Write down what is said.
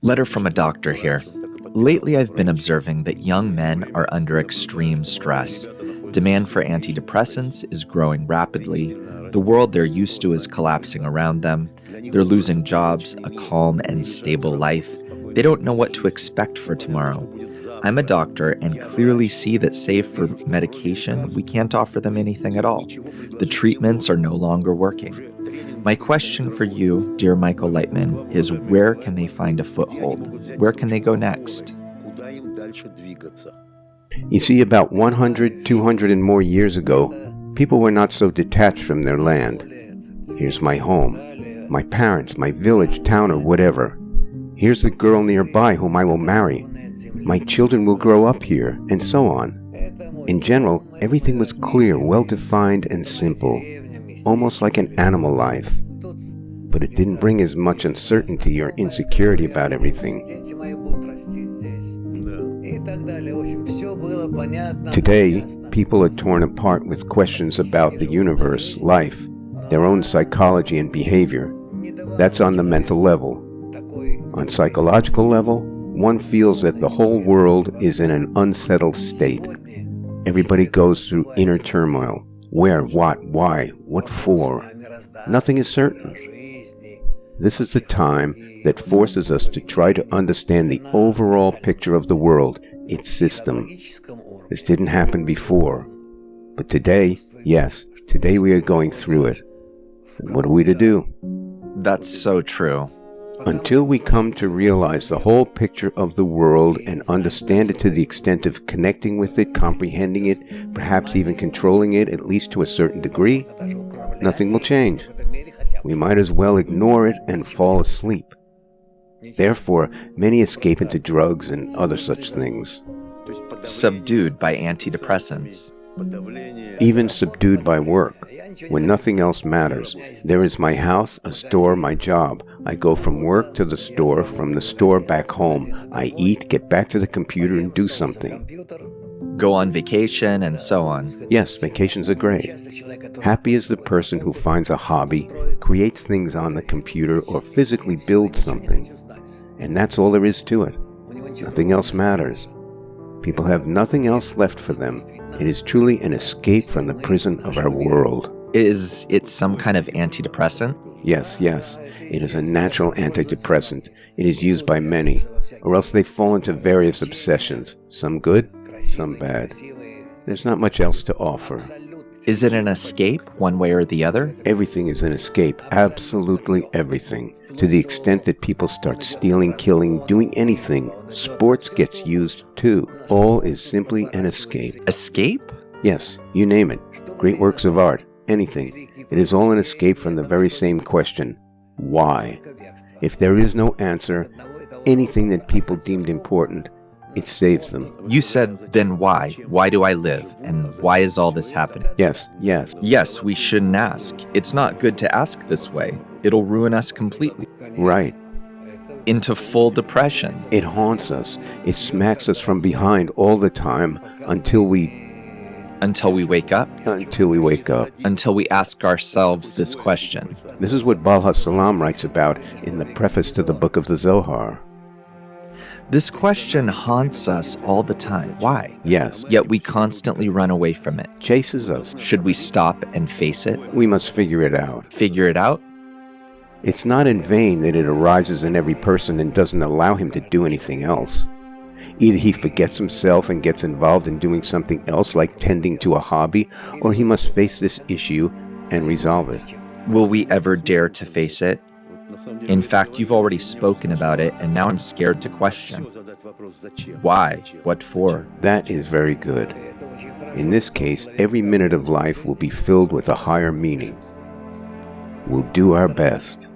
Letter from a doctor here. Lately, I've been observing that young men are under extreme stress. Demand for antidepressants is growing rapidly. The world they're used to is collapsing around them. They're losing jobs, a calm and stable life. They don't know what to expect for tomorrow. I'm a doctor and clearly see that save for medication, we can't offer them anything at all. The treatments are no longer working. My question for you, dear Michael Lightman, is where can they find a foothold? Where can they go next? You see, about 100, 200 and more years ago, people were not so detached from their land. Here's my home, my parents, my village, town, or whatever. Here's the girl nearby whom I will marry. My children will grow up here, and so on. In general, everything was clear, well-defined, and simple, almost like an animal life. But it didn't bring as much uncertainty or insecurity about everything. Today, people are torn apart with questions about the universe, life, their own psychology and behavior. That's on the mental level. On psychological level, one feels that the whole world is in an unsettled state. Everybody goes through inner turmoil. Where, what, why, what for? Nothing is certain. This is the time that forces us to try to understand the overall picture of the world, its system. This didn't happen before. But today, yes, today we are going through it. And what are we to do? That's so true. Until we come to realize the whole picture of the world and understand it to the extent of connecting with it, comprehending it, perhaps even controlling it, at least to a certain degree, nothing will change. We might as well ignore it and fall asleep. Therefore, many escape into drugs and other such things. Subdued by antidepressants. Even subdued by work, when nothing else matters. There is my house, a store, my job. I go from work to the store, from the store back home. I eat, get back to the computer and do something. Go on vacation and so on. Yes, vacations are great. Happy is the person who finds a hobby, creates things on the computer, or physically builds something. And that's all there is to it. Nothing else matters. People have nothing else left for them. It is truly an escape from the prison of our world. Is it some kind of antidepressant? Yes. It is a natural antidepressant. It is used by many, or else they fall into various obsessions, some good, some bad. There's not much else to offer. Is it an escape, one way or the other? Everything is an escape, absolutely everything. To the extent that people start stealing, killing, doing anything, sports gets used too. All is simply an escape. Escape? Yes, you name it. Great works of art, anything. It is all an escape from the very same question. Why? If there is no answer, anything that people deemed important, it saves them. You said, then why? Why do I live? And why is all this happening? Yes. Yes, we shouldn't ask. It's not good to ask this way. It'll ruin us completely. Right. Into full depression. It haunts us. It smacks us from behind all the time until we wake up? Until we wake up. Until we ask ourselves this question. This is what Baal HaSalam writes about in the preface to the book of the Zohar. This question haunts us all the time. Why? Yes. Yet we constantly run away from it. Chases us. Should we stop and face it? We must figure it out. Figure it out? It's not in vain that it arises in every person and doesn't allow him to do anything else. Either he forgets himself and gets involved in doing something else like tending to a hobby, or he must face this issue and resolve it. Will we ever dare to face it? In fact, you've already spoken about it, and now I'm scared to question. Why? What for? That is very good. In this case, every minute of life will be filled with a higher meaning. We'll do our best.